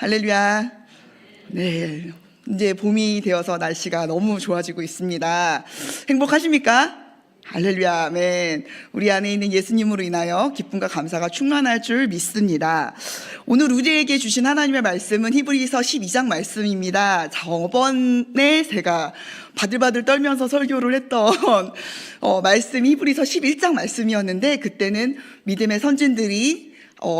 할렐루야. 네. 이제 봄이 되어서 날씨가 너무 좋아지고 있습니다. 행복하십니까? 할렐루야. 아멘. 우리 안에 있는 예수님으로 인하여 기쁨과 감사가 충만할 줄 믿습니다. 오늘 우리에게 주신 하나님의 말씀은 히브리서 12장 말씀입니다. 저번에 제가 바들바들 떨면서 설교를 했던 말씀이 히브리서 11장 말씀이었는데, 그때는 믿음의 선진들이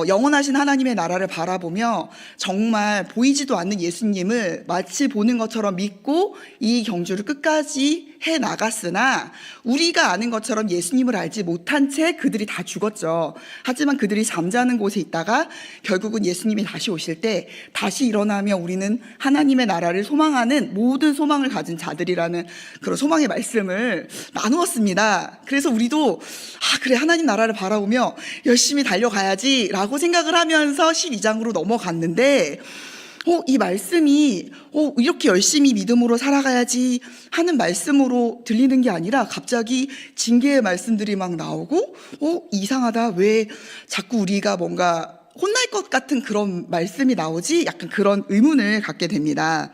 영원하신 하나님의 나라를 바라보며 정말 보이지도 않는 예수님을 마치 보는 것처럼 믿고 이 경주를 끝까지 해 나갔으나, 우리가 아는 것처럼 예수님을 알지 못한 채 그들이 다 죽었죠. 하지만 그들이 잠자는 곳에 있다가 결국은 예수님이 다시 오실 때 다시 일어나며 우리는 하나님의 나라를 소망하는 모든 소망을 가진 자들이라는 그런 소망의 말씀을 나누었습니다. 그래서 우리도 그래, 하나님 나라를 바라보며 열심히 달려가야지 라고 생각을 하면서 12장으로 넘어갔는데, 이 말씀이 이렇게 열심히 믿음으로 살아가야지 하는 말씀으로 들리는 게 아니라 갑자기 징계의 말씀들이 막 나오고, 이상하다, 왜 자꾸 우리가 뭔가 혼날 것 같은 그런 말씀이 나오지? 약간 그런 의문을 갖게 됩니다.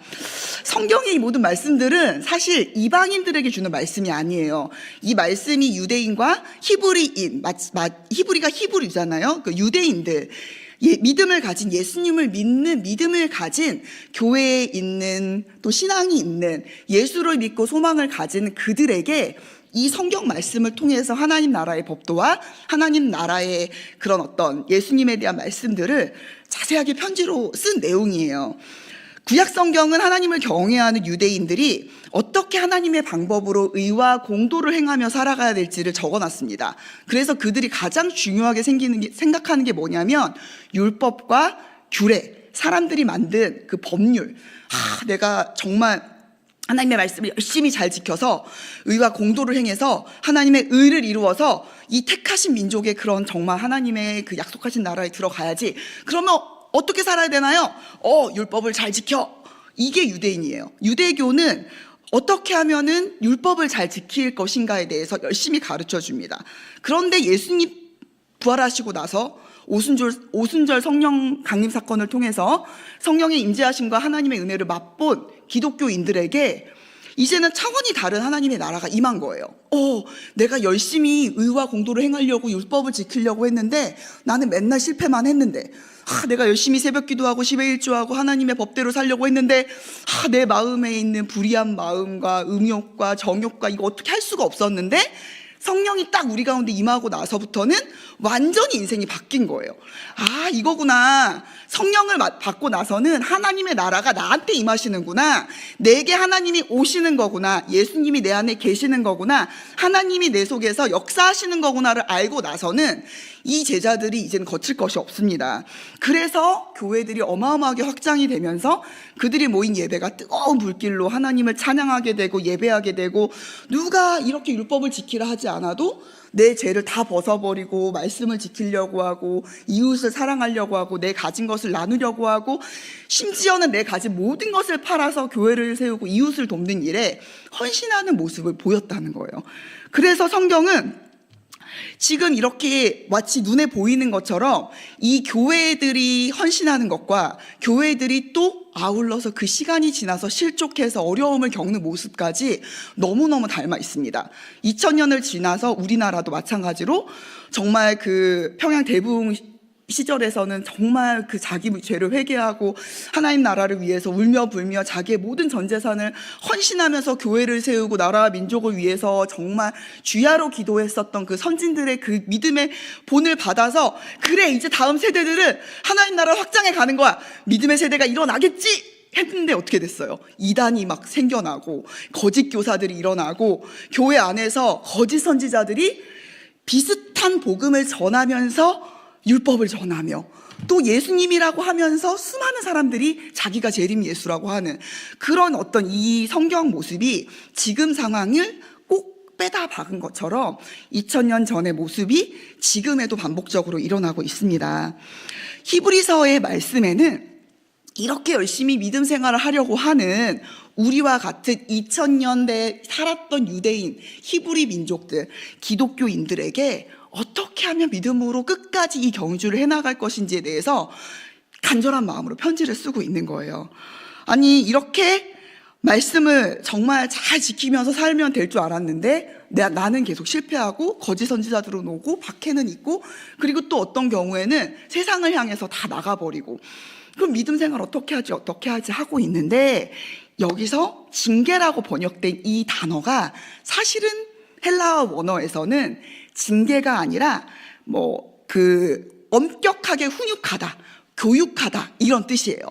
성경의 이 모든 말씀들은 사실 이방인들에게 주는 말씀이 아니에요. 이 말씀이 유대인과 히브리인, 히브리가 히브리잖아요. 그 유대인들, 믿음을 가진, 예수님을 믿는 믿음을 가진, 교회에 있는, 또 신앙이 있는, 예수를 믿고 소망을 가진 그들에게 이 성경 말씀을 통해서 하나님 나라의 법도와 하나님 나라의 그런 어떤 예수님에 대한 말씀들을 자세하게 편지로 쓴 내용이에요. 구약 성경은 하나님을 경외하는 유대인들이 어떻게 하나님의 방법으로 의와 공도를 행하며 살아가야 될지를 적어놨습니다. 그래서 그들이 가장 중요하게 생각하는 게 뭐냐면 율법과 규례, 사람들이 만든 그 법률. 내가 정말 하나님의 말씀을 열심히 잘 지켜서 의와 공도를 행해서 하나님의 의를 이루어서 이 택하신 민족의 그런 정말 하나님의 그 약속하신 나라에 들어가야지. 그러면 어떻게 살아야 되나요? 율법을 잘 지켜. 이게 유대인이에요. 유대교는 어떻게 하면은 율법을 잘 지킬 것인가에 대해서 열심히 가르쳐 줍니다. 그런데 예수님 부활하시고 나서 오순절 성령 강림 사건을 통해서 성령의 임재하심과 하나님의 은혜를 맛본 기독교인들에게 이제는 차원이 다른 하나님의 나라가 임한 거예요. 내가 열심히 의와 공도를 행하려고 율법을 지키려고 했는데 나는 맨날 실패만 했는데, 내가 열심히 새벽 기도하고 10회 1조하고 하나님의 법대로 살려고 했는데 내 마음에 있는 불의한 마음과 음욕과 정욕과 이거 어떻게 할 수가 없었는데, 성령이 딱 우리 가운데 임하고 나서부터는 완전히 인생이 바뀐 거예요. 이거구나. 성령을 받고 나서는 하나님의 나라가 나한테 임하시는구나. 내게 하나님이 오시는 거구나. 예수님이 내 안에 계시는 거구나. 하나님이 내 속에서 역사하시는 거구나를 알고 나서는 이 제자들이 이제는 거칠 것이 없습니다. 그래서 교회들이 어마어마하게 확장이 되면서 그들이 모인 예배가 뜨거운 불길로 하나님을 찬양하게 되고 예배하게 되고, 누가 이렇게 율법을 지키라 하지 않아도 내 죄를 다 벗어버리고 말씀을 지키려고 하고 이웃을 사랑하려고 하고 내 가진 것을 나누려고 하고, 심지어는 내 가진 모든 것을 팔아서 교회를 세우고 이웃을 돕는 일에 헌신하는 모습을 보였다는 거예요. 그래서 성경은 지금 이렇게 마치 눈에 보이는 것처럼 이 교회들이 헌신하는 것과 교회들이 또 아울러서 그 시간이 지나서 실족해서 어려움을 겪는 모습까지 너무너무 닮아 있습니다. 2000년을 지나서 우리나라도 마찬가지로 정말 그 평양 대부흥 시절에서는 정말 그 자기 죄를 회개하고 하나님 나라를 위해서 울며 불며 자기의 모든 전 재산을 헌신하면서 교회를 세우고 나라와 민족을 위해서 정말 주야로 기도했었던 그 선진들의 그 믿음의 본을 받아서, 그래, 이제 다음 세대들은 하나님 나라 확장해 가는 거야, 믿음의 세대가 일어나겠지 했는데 어떻게 됐어요? 이단이 막 생겨나고 거짓 교사들이 일어나고 교회 안에서 거짓 선지자들이 비슷한 복음을 전하면서 율법을 전하며 또 예수님이라고 하면서 수많은 사람들이 자기가 재림 예수라고 하는 그런 어떤 이 성경 모습이 지금 상황을 꼭 빼다 박은 것처럼 2000년 전의 모습이 지금에도 반복적으로 일어나고 있습니다. 히브리서의 말씀에는 이렇게 열심히 믿음 생활을 하려고 하는 우리와 같은 2000년대에 살았던 유대인, 히브리 민족들, 기독교인들에게 어떻게 하면 믿음으로 끝까지 이 경주를 해나갈 것인지에 대해서 간절한 마음으로 편지를 쓰고 있는 거예요. 아니, 이렇게 말씀을 정말 잘 지키면서 살면 될 줄 알았는데 나는 계속 실패하고 거짓 선지자들은 오고 박해는 있고, 그리고 또 어떤 경우에는 세상을 향해서 다 나가버리고, 그럼 믿음 생활 어떻게 하지 하고 있는데, 여기서 징계라고 번역된 이 단어가 사실은 헬라어 원어에서는 징계가 아니라 엄격하게 훈육하다, 교육하다, 이런 뜻이에요.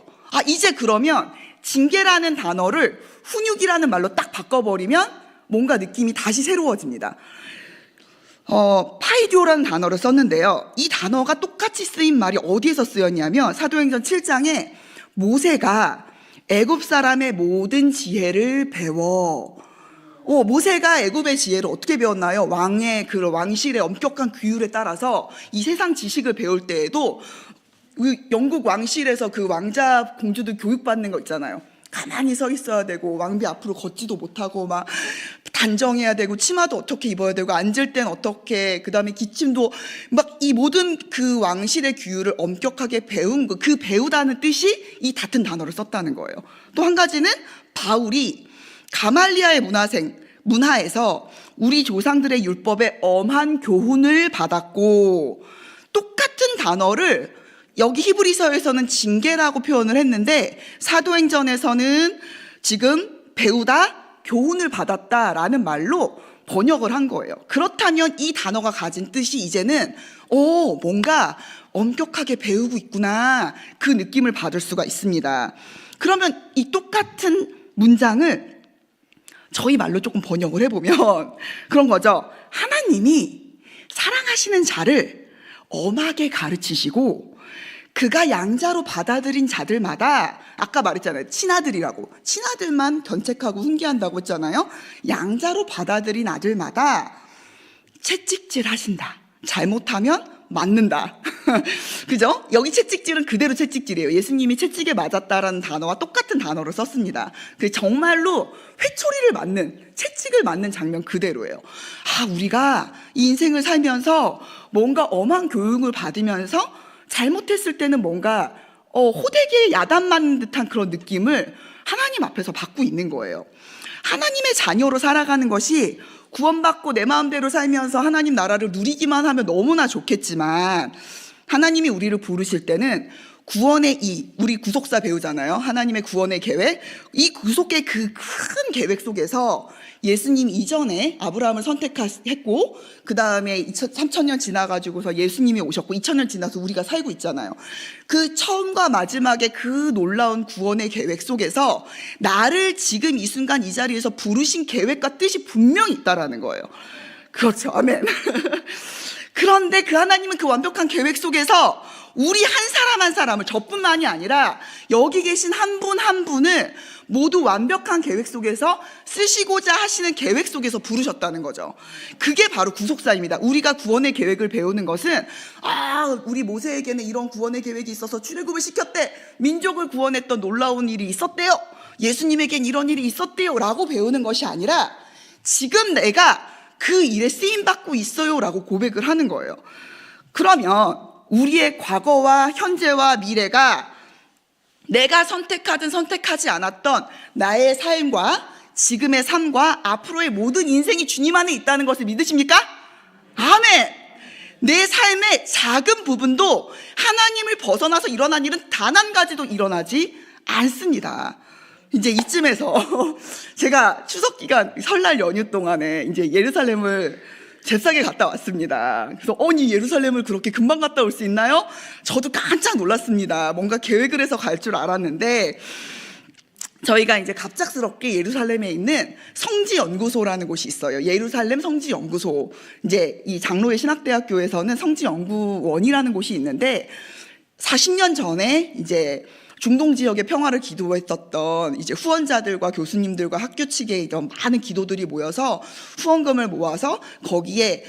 이제 그러면 징계라는 단어를 훈육이라는 말로 딱 바꿔버리면 뭔가 느낌이 다시 새로워집니다. 파이디오라는 단어를 썼는데요. 이 단어가 똑같이 쓰인 말이 어디에서 쓰였냐면 사도행전 7장에 모세가 애굽 사람의 모든 지혜를 배워. 모세가 애굽의 지혜를 어떻게 배웠나요? 왕의 그 왕실의 엄격한 규율에 따라서 이 세상 지식을 배울 때에도 영국 왕실에서 그 왕자 공주들 교육받는 거 있잖아요. 가만히 서 있어야 되고, 왕비 앞으로 걷지도 못하고, 막 단정해야 되고, 치마도 어떻게 입어야 되고, 앉을 땐 어떻게, 그 다음에 기침도 막, 이 모든 그 왕실의 규율을 엄격하게 배운 그 배우다는 뜻이 이 같은 단어를 썼다는 거예요. 또 한 가지는 바울이 가말리아의 문화에서 우리 조상들의 율법에 엄한 교훈을 받았고, 똑같은 단어를 여기 히브리서에서는 징계라고 표현을 했는데 사도행전에서는 지금 배우다, 교훈을 받았다라는 말로 번역을 한 거예요. 그렇다면 이 단어가 가진 뜻이 이제는 뭔가 엄격하게 배우고 있구나, 그 느낌을 받을 수가 있습니다. 그러면 이 똑같은 문장을 저희 말로 조금 번역을 해보면 그런 거죠. 하나님이 사랑하시는 자를 엄하게 가르치시고, 그가 양자로 받아들인 자들마다, 아까 말했잖아요, 친아들이라고, 친아들만 견책하고 훈계한다고 했잖아요. 양자로 받아들인 아들마다 채찍질 하신다. 잘못하면 맞는다. 그죠? 여기 채찍질은 그대로 채찍질이에요. 예수님이 채찍에 맞았다라는 단어와 똑같은 단어를 썼습니다. 그 정말로 회초리를 맞는, 채찍을 맞는 장면 그대로예요. 우리가 이 인생을 살면서 뭔가 엄한 교육을 받으면서 잘못했을 때는 뭔가 호되게 야단 맞는 듯한 그런 느낌을 하나님 앞에서 받고 있는 거예요. 하나님의 자녀로 살아가는 것이 구원받고 내 마음대로 살면서 하나님 나라를 누리기만 하면 너무나 좋겠지만, 하나님이 우리를 부르실 때는 구원의 우리 구속사 배우잖아요. 하나님의 구원의 계획, 이 구속의 그 큰 계획 속에서 예수님 이전에 아브라함을 선택했고, 그 다음에 3000년 지나가지고서 예수님이 오셨고, 2000년 지나서 우리가 살고 있잖아요. 그 처음과 마지막에 그 놀라운 구원의 계획 속에서 나를 지금 이 순간 이 자리에서 부르신 계획과 뜻이 분명히 있다라는 거예요. 그렇죠. 아멘. 그런데 그 하나님은 그 완벽한 계획 속에서 우리 한 사람 한 사람을, 저뿐만이 아니라 여기 계신 한 분 한 분을 모두 완벽한 계획 속에서 쓰시고자 하시는 계획 속에서 부르셨다는 거죠. 그게 바로 구속사입니다. 우리가 구원의 계획을 배우는 것은 우리 모세에게는 이런 구원의 계획이 있어서 출애굽을 시켰대, 민족을 구원했던 놀라운 일이 있었대요, 예수님에겐 이런 일이 있었대요 라고 배우는 것이 아니라 지금 내가 그 일에 쓰임받고 있어요 라고 고백을 하는 거예요. 그러면 우리의 과거와 현재와 미래가 내가 선택하든 선택하지 않았던 나의 삶과 지금의 삶과 앞으로의 모든 인생이 주님 안에 있다는 것을 믿으십니까? 아멘. 내 삶의 작은 부분도 하나님을 벗어나서 일어난 일은 단 한 가지도 일어나지 않습니다. 이제 이쯤에서 제가 추석 기간 설날 연휴 동안에 이제 예루살렘을 잽싸게 갔다 왔습니다. 그래서 예루살렘을 그렇게 금방 갔다 올 수 있나요? 저도 깜짝 놀랐습니다. 뭔가 계획을 해서 갈 줄 알았는데, 저희가 이제 갑작스럽게 예루살렘에 있는 성지연구소라는 곳이 있어요. 예루살렘 성지연구소. 이제 이 장로회 신학대학교에서는 성지연구원이라는 곳이 있는데, 40년 전에 이제 중동 지역의 평화를 기도했었던 이제 후원자들과 교수님들과 학교 측에 이런 많은 기도들이 모여서 후원금을 모아서 거기에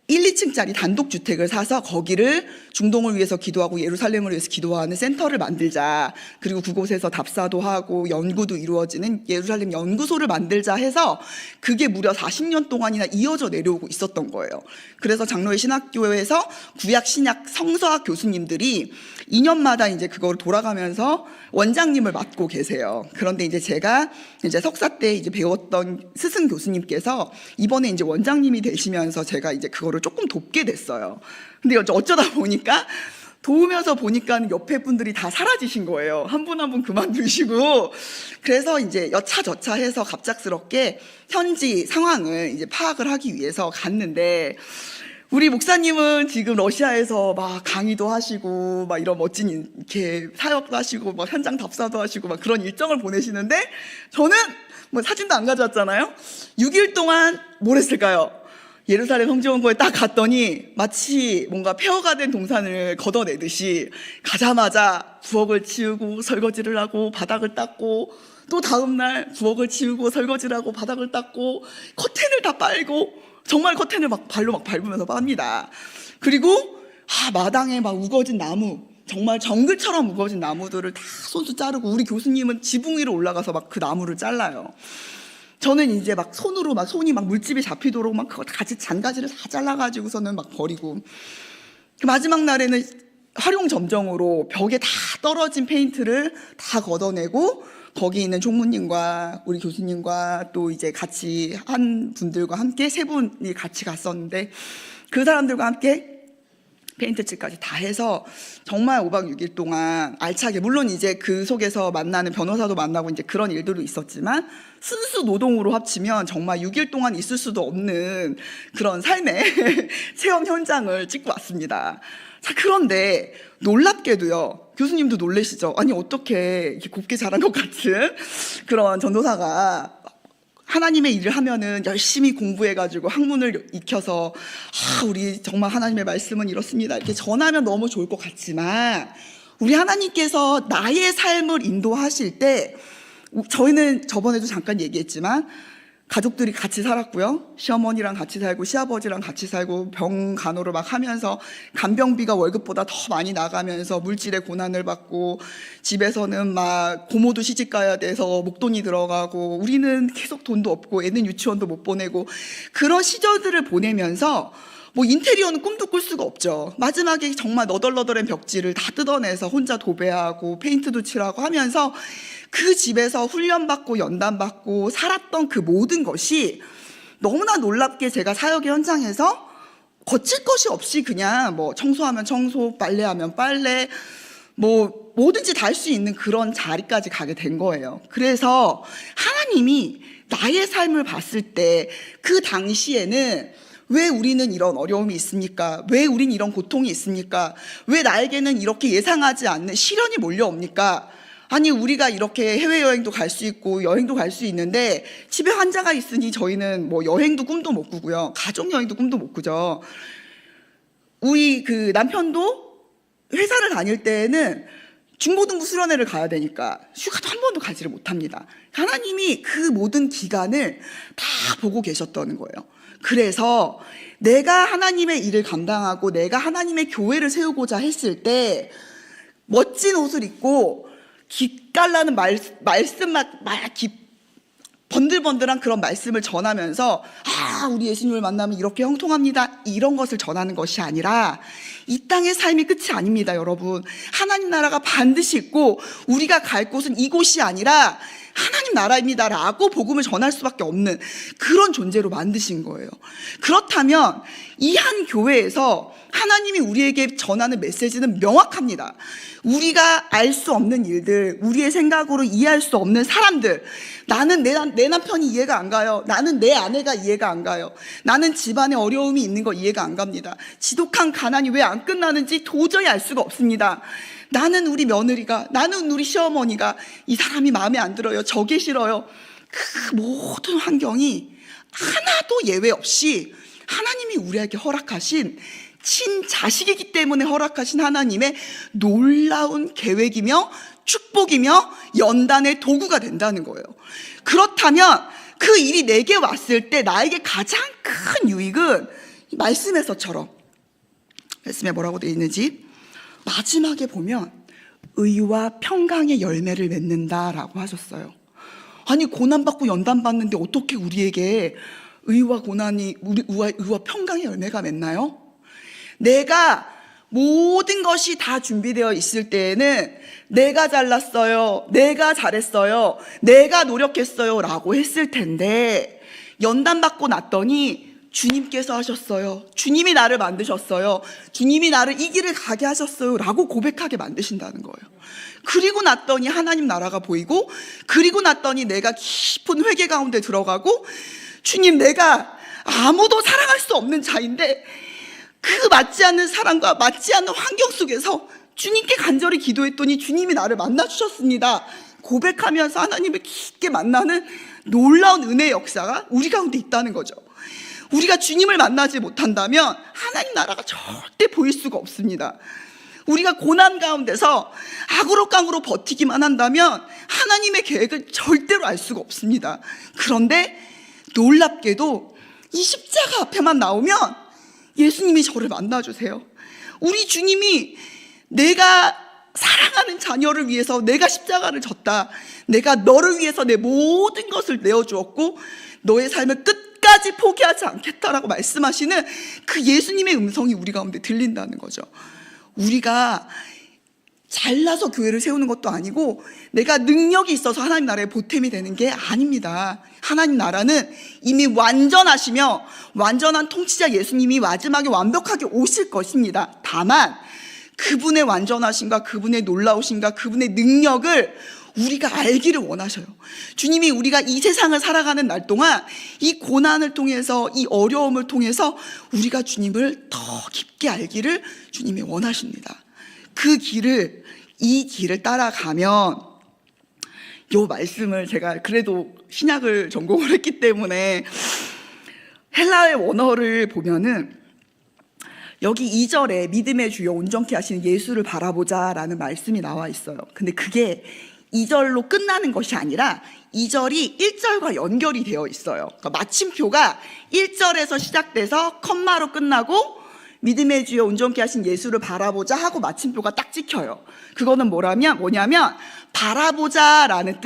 1, 2층짜리 단독주택을 사서 거기를 중동을 위해서 기도하고 예루살렘을 위해서 기도하는 센터를 만들자. 그리고 그곳에서 답사도 하고 연구도 이루어지는 예루살렘 연구소를 만들자 해서 그게 무려 40년 동안이나 이어져 내려오고 있었던 거예요. 그래서 장로회 신학교에서 구약, 신약, 성서학 교수님들이 2년마다 이제 그걸 돌아가면서 원장님을 맡고 계세요. 그런데 이제 제가 이제 석사 때 이제 배웠던 스승 교수님께서 이번에 이제 원장님이 되시면서 제가 이제 그거를 조금 돕게 됐어요. 근데 어쩌다 보니까 도우면서 보니까 옆에 분들이 다 사라지신 거예요. 한 분 한 분 그만두시고. 그래서 이제 여차저차해서 갑작스럽게 현지 상황을 이제 파악을 하기 위해서 갔는데, 우리 목사님은 지금 러시아에서 막 강의도 하시고 막 이런 멋진 이렇게 사역도 하시고 막 현장 답사도 하시고 막 그런 일정을 보내시는데, 저는 뭐 사진도 안 가져왔잖아요. 6일 동안 뭘 했을까요? 예루살렘 성지원고에 딱 갔더니 마치 뭔가 폐허가 된 동산을 걷어내듯이 가자마자 부엌을 치우고 설거지를 하고 바닥을 닦고, 또 다음날 부엌을 치우고 설거지를 하고 바닥을 닦고 커튼을 다 빨고, 정말 커튼을 막 발로 막 밟으면서 빱니다. 그리고 마당에 막 우거진 나무, 정말 정글처럼 우거진 나무들을 다 손수 자르고, 우리 교수님은 지붕 위로 올라가서 막 그 나무를 잘라요. 저는 이제 막 손으로 막 손이 막 물집이 잡히도록 막 그거 같이 잔가지를 다 잘라가지고서는 막 버리고, 마지막 날에는 활용 점정으로 벽에 다 떨어진 페인트를 다 걷어내고, 거기 있는 총무님과 우리 교수님과 또 이제 같이 한 분들과 함께 세 분이 같이 갔었는데, 그 사람들과 함께 페인트칠까지 다 해서 정말 5박 6일 동안 알차게, 물론 이제 그 속에서 만나는 변호사도 만나고 이제 그런 일들도 있었지만 순수 노동으로 합치면 정말 6일 동안 있을 수도 없는 그런 삶의 체험 현장을 찍고 왔습니다. 자, 그런데 놀랍게도요, 교수님도 놀라시죠? 아니, 어떻게 이렇게 곱게 자란 것 같은 그런 전도사가 하나님의 일을 하면은 열심히 공부해가지고 학문을 익혀서 우리 정말 하나님의 말씀은 이렇습니다 이렇게 전하면 너무 좋을 것 같지만, 우리 하나님께서 나의 삶을 인도하실 때, 저희는 저번에도 잠깐 얘기했지만 가족들이 같이 살았고요, 시어머니랑 같이 살고 시아버지랑 같이 살고 병 간호를 막 하면서 간병비가 월급보다 더 많이 나가면서 물질의 고난을 받고, 집에서는 막 고모도 시집 가야 돼서 목돈이 들어가고, 우리는 계속 돈도 없고 애는 유치원도 못 보내고, 그런 시절들을 보내면서 뭐 인테리어는 꿈도 꿀 수가 없죠. 마지막에 정말 너덜너덜한 벽지를 다 뜯어내서 혼자 도배하고 페인트도 칠하고 하면서 그 집에서 훈련받고 연단받고 살았던 그 모든 것이 너무나 놀랍게 제가 사역의 현장에서 거칠 것이 없이 그냥 뭐 청소하면 청소, 빨래하면 빨래, 뭐 뭐든지 다 할 수 있는 그런 자리까지 가게 된 거예요. 그래서 하나님이 나의 삶을 봤을 때 그 당시에는 왜 우리는 이런 어려움이 있습니까? 왜 우린 이런 고통이 있습니까? 왜 나에게는 이렇게 예상하지 않는 시련이 몰려옵니까? 아니, 우리가 이렇게 해외여행도 갈 수 있고 여행도 갈 수 있는데 집에 환자가 있으니 저희는 뭐 여행도 꿈도 못 꾸고요, 가족여행도 꿈도 못 꾸죠. 우리 그 남편도 회사를 다닐 때에는 중고등부 수련회를 가야 되니까 휴가도 한 번도 가지를 못합니다. 하나님이 그 모든 기간을 다 보고 계셨다는 거예요. 그래서 내가 하나님의 일을 감당하고 내가 하나님의 교회를 세우고자 했을 때 멋진 옷을 입고 기깔나는 말씀만 번들번들한 그런 말씀을 전하면서 우리 예수님을 만나면 이렇게 형통합니다, 이런 것을 전하는 것이 아니라, 이 땅의 삶이 끝이 아닙니다, 여러분. 하나님 나라가 반드시 있고 우리가 갈 곳은 이곳이 아니라 하나님 나라입니다라고 복음을 전할 수밖에 없는 그런 존재로 만드신 거예요. 그렇다면 이 한 교회에서 하나님이 우리에게 전하는 메시지는 명확합니다. 우리가 알 수 없는 일들, 우리의 생각으로 이해할 수 없는 사람들, 나는 내 남편이 이해가 안 가요, 나는 내 아내가 이해가 안 가요, 나는 집안에 어려움이 있는 거 이해가 안 갑니다, 지독한 가난이 왜 안 끝나는지 도저히 알 수가 없습니다, 나는 우리 며느리가, 나는 우리 시어머니가 이 사람이 마음에 안 들어요, 저게 싫어요. 그 모든 환경이 하나도 예외 없이 하나님이 우리에게 허락하신 친자식이기 때문에 허락하신 하나님의 놀라운 계획이며 축복이며 연단의 도구가 된다는 거예요. 그렇다면 그 일이 내게 왔을 때 나에게 가장 큰 유익은 말씀에서처럼, 말씀에 뭐라고 되어 있는지 마지막에 보면 의와 평강의 열매를 맺는다라고 하셨어요. 아니, 고난받고 연단받는데 어떻게 우리에게 의와 고난이, 의와 평강의 열매가 맺나요? 내가 모든 것이 다 준비되어 있을 때에는 내가 잘났어요, 내가 잘했어요, 내가 노력했어요 라고 했을 텐데, 연단받고 났더니 주님께서 하셨어요, 주님이 나를 만드셨어요, 주님이 나를 이 길을 가게 하셨어요 라고 고백하게 만드신다는 거예요. 그리고 났더니 하나님 나라가 보이고, 그리고 났더니 내가 깊은 회개 가운데 들어가고, 주님, 내가 아무도 사랑할 수 없는 자인데 그 맞지 않는 사랑과 맞지 않는 환경 속에서 주님께 간절히 기도했더니 주님이 나를 만나주셨습니다 고백하면서 하나님을 깊게 만나는 놀라운 은혜의 역사가 우리 가운데 있다는 거죠. 우리가 주님을 만나지 못한다면 하나님 나라가 절대 보일 수가 없습니다. 우리가 고난 가운데서 악으로 버티기만 한다면 하나님의 계획을 절대로 알 수가 없습니다. 그런데 놀랍게도 이 십자가 앞에만 나오면 예수님이 저를 만나주세요. 우리 주님이 내가 사랑하는 자녀를 위해서 내가 십자가를 졌다, 내가 너를 위해서 내 모든 것을 내어주었고 너의 삶을 끝까지 포기하지 않겠다라고 말씀하시는 그 예수님의 음성이 우리 가운데 들린다는 거죠. 우리가 잘나서 교회를 세우는 것도 아니고 내가 능력이 있어서 하나님 나라의 보탬이 되는 게 아닙니다. 하나님 나라는 이미 완전하시며 완전한 통치자 예수님이 마지막에 완벽하게 오실 것입니다. 다만 그분의 완전하심과 그분의 놀라우심과 그분의 능력을 우리가 알기를 원하셔요. 주님이 우리가 이 세상을 살아가는 날 동안 이 고난을 통해서, 이 어려움을 통해서 우리가 주님을 더 깊게 알기를 주님이 원하십니다. 이 길을 따라가면, 요 말씀을 제가 그래도 신약을 전공을 했기 때문에 헬라의 원어를 보면은 여기 2절에 믿음의 주여 온전케 하시는 예수를 바라보자 라는 말씀이 나와 있어요. 근데 그게 2절로 끝나는 것이 아니라 2절이 1절과 연결이 되어 있어요. 그러니까 마침표가 1절에서 시작돼서 컴마로 끝나고 믿음의 주여 온전케 하신 예수를 바라보자 하고 마침표가 딱 찍혀요. 그거는 뭐냐면 바라보자라는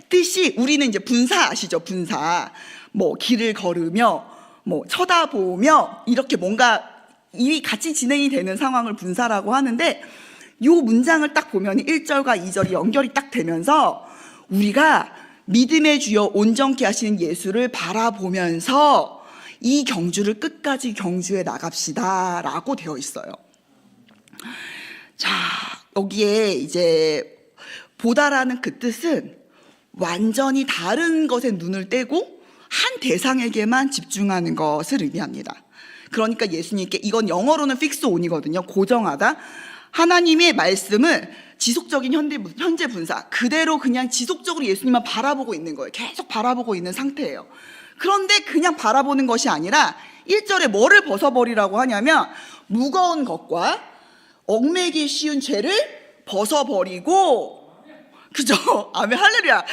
뜻이, 우리는 이제 분사 아시죠? 분사. 뭐 길을 걸으며, 뭐 쳐다보며, 이렇게 뭔가 이 같이 진행이 되는 상황을 분사라고 하는데, 요 문장을 딱 보면 1절과 2절이 연결이 딱 되면서 우리가 믿음의 주여 온전케 하시는 예수를 바라보면서 이 경주를 끝까지 경주해 나갑시다 라고 되어 있어요. 자, 여기에 이제 보다라는 그 뜻은 완전히 다른 것에 눈을 떼고 한 대상에게만 집중하는 것을 의미합니다. 그러니까 예수님께, 이건 영어로는 fix on이거든요. 고정하다. 하나님의 말씀을 지속적인 현재 분사, 그대로 그냥 지속적으로 예수님만 바라보고 있는 거예요. 계속 바라보고 있는 상태예요. 그런데 그냥 바라보는 것이 아니라 1절에 뭐를 벗어버리라고 하냐면 무거운 것과 얽매기 쉬운 죄를 벗어버리고, 그죠? 아멘, 할렐루야.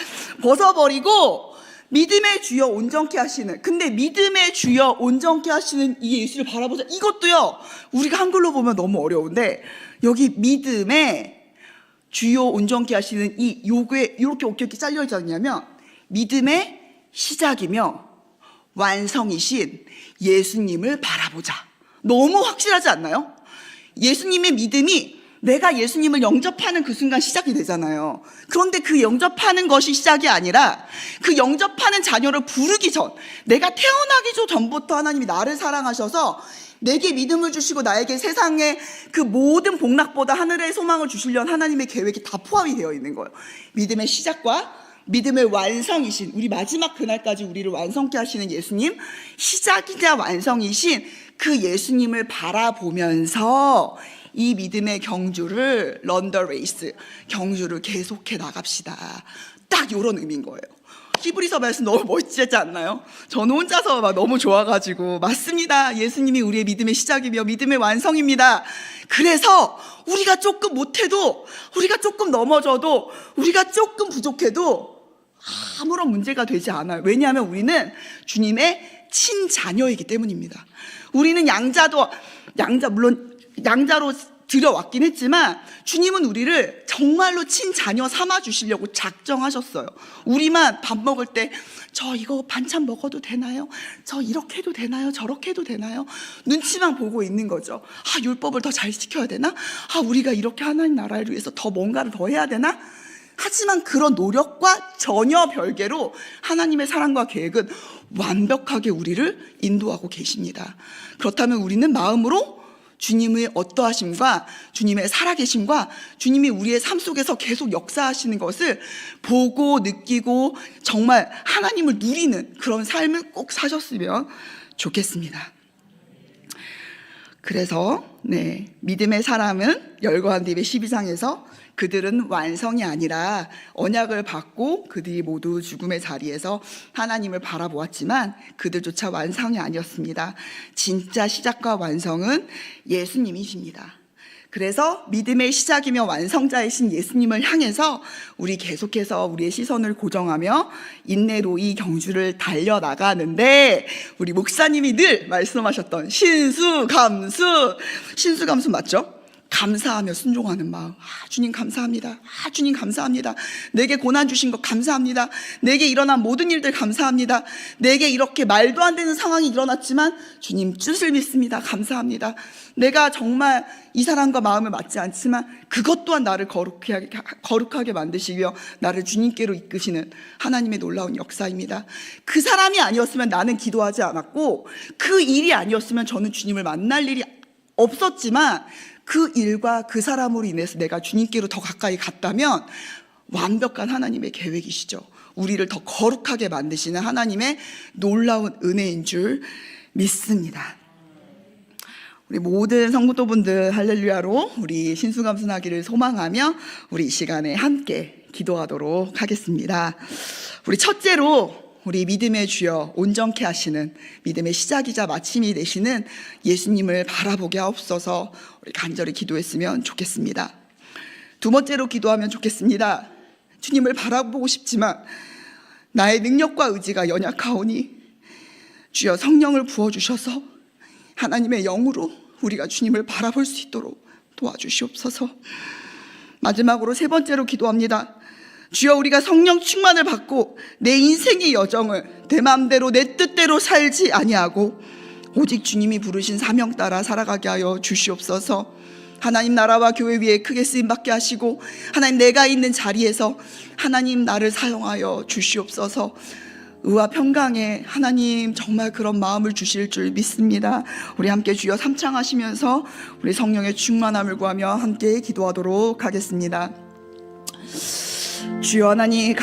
벗어버리고 믿음의 주여 온전케 하시는, 근데 믿음의 주여 온전케 하시는 이 예수를 바라보자, 이것도요 우리가 한글로 보면 너무 어려운데, 여기 믿음의 주여 온전케 하시는 이 요게 이렇게 잘려 있지 않냐면 믿음의 시작이며 완성이신 예수님을 바라보자. 너무 확실하지 않나요? 예수님의 믿음이 내가 예수님을 영접하는 그 순간 시작이 되잖아요. 그런데 그 영접하는 것이 시작이 아니라 그 영접하는 자녀를 부르기 전, 내가 태어나기 전부터 하나님이 나를 사랑하셔서 내게 믿음을 주시고 나에게 세상의 그 모든 복락보다 하늘의 소망을 주시려는 하나님의 계획이 다 포함이 되어 있는 거예요. 믿음의 시작과 믿음의 완성이신, 우리 마지막 그날까지 우리를 완성케 하시는 예수님, 시작이자 완성이신 그 예수님을 바라보면서 이 믿음의 경주를, run the race, 경주를 계속해 나갑시다. 딱 이런 의미인 거예요. 히브리서 말씀 너무 멋지지 않나요? 저는 혼자서 막 너무 좋아가지고, 맞습니다. 예수님이 우리의 믿음의 시작이며 믿음의 완성입니다. 그래서 우리가 조금 못해도, 우리가 조금 넘어져도, 우리가 조금 부족해도 아무런 문제가 되지 않아요. 왜냐하면 우리는 주님의 친자녀이기 때문입니다. 우리는 물론 양자로 들여왔긴 했지만 주님은 우리를 정말로 친자녀 삼아주시려고 작정하셨어요. 우리만 밥 먹을 때 저 이거 반찬 먹어도 되나요? 저 이렇게 해도 되나요? 저렇게 해도 되나요? 눈치만 보고 있는 거죠. 율법을 더 잘 지켜야 되나? 우리가 이렇게 하나님 나라를 위해서 더 뭔가를 더 해야 되나? 하지만 그런 노력과 전혀 별개로 하나님의 사랑과 계획은 완벽하게 우리를 인도하고 계십니다. 그렇다면 우리는 마음으로 주님의 어떠하심과 주님의 살아계심과 주님이 우리의 삶 속에서 계속 역사하시는 것을 보고 느끼고 정말 하나님을 누리는 그런 삶을 꼭 사셨으면 좋겠습니다. 그래서 믿음의 사람은 열거한디베 12장에서 그들은 완성이 아니라 언약을 받고 그들이 모두 죽음의 자리에서 하나님을 바라보았지만 그들조차 완성이 아니었습니다. 진짜 시작과 완성은 예수님이십니다. 그래서 믿음의 시작이며 완성자이신 예수님을 향해서 우리 계속해서 우리의 시선을 고정하며 인내로 이 경주를 달려나가는데, 우리 목사님이 늘 말씀하셨던 신수감수 맞죠? 감사하며 순종하는 마음. 주님 감사합니다. 주님 감사합니다. 내게 고난 주신 것 감사합니다. 내게 일어난 모든 일들 감사합니다. 내게 이렇게 말도 안 되는 상황이 일어났지만 주님 뜻을 믿습니다. 감사합니다. 내가 정말 이 사람과 마음을 맞지 않지만 그것 또한 나를 거룩하게 만드시며 나를 주님께로 이끄시는 하나님의 놀라운 역사입니다. 그 사람이 아니었으면 나는 기도하지 않았고 그 일이 아니었으면 저는 주님을 만날 일이 없었지만 그 일과 그 사람으로 인해서 내가 주님께로 더 가까이 갔다면 완벽한 하나님의 계획이시죠. 우리를 더 거룩하게 만드시는 하나님의 놀라운 은혜인 줄 믿습니다. 우리 모든 성도분들 할렐루야로 우리 신수감순하기를 소망하며 우리 이 시간에 함께 기도하도록 하겠습니다. 우리 첫째로 우리 믿음의 주여 온전케 하시는 믿음의 시작이자 마침이 되시는 예수님을 바라보게 하옵소서. 우리 간절히 기도했으면 좋겠습니다. 두 번째로 기도하면 좋겠습니다. 주님을 바라보고 싶지만 나의 능력과 의지가 연약하오니 주여 성령을 부어주셔서 하나님의 영으로 우리가 주님을 바라볼 수 있도록 도와주시옵소서. 마지막으로 세 번째로 기도합니다. 주여 우리가 성령 충만을 받고 내 인생의 여정을 내 마음대로 내 뜻대로 살지 아니하고 오직 주님이 부르신 사명 따라 살아가게 하여 주시옵소서. 하나님 나라와 교회 위에 크게 쓰임받게 하시고 하나님 내가 있는 자리에서 하나님 나를 사용하여 주시옵소서. 의와 평강에 하나님 정말 그런 마음을 주실 줄 믿습니다. 우리 함께 주여 삼창하시면서 우리 성령의 충만함을 구하며 함께 기도하도록 하겠습니다. 주여 하나님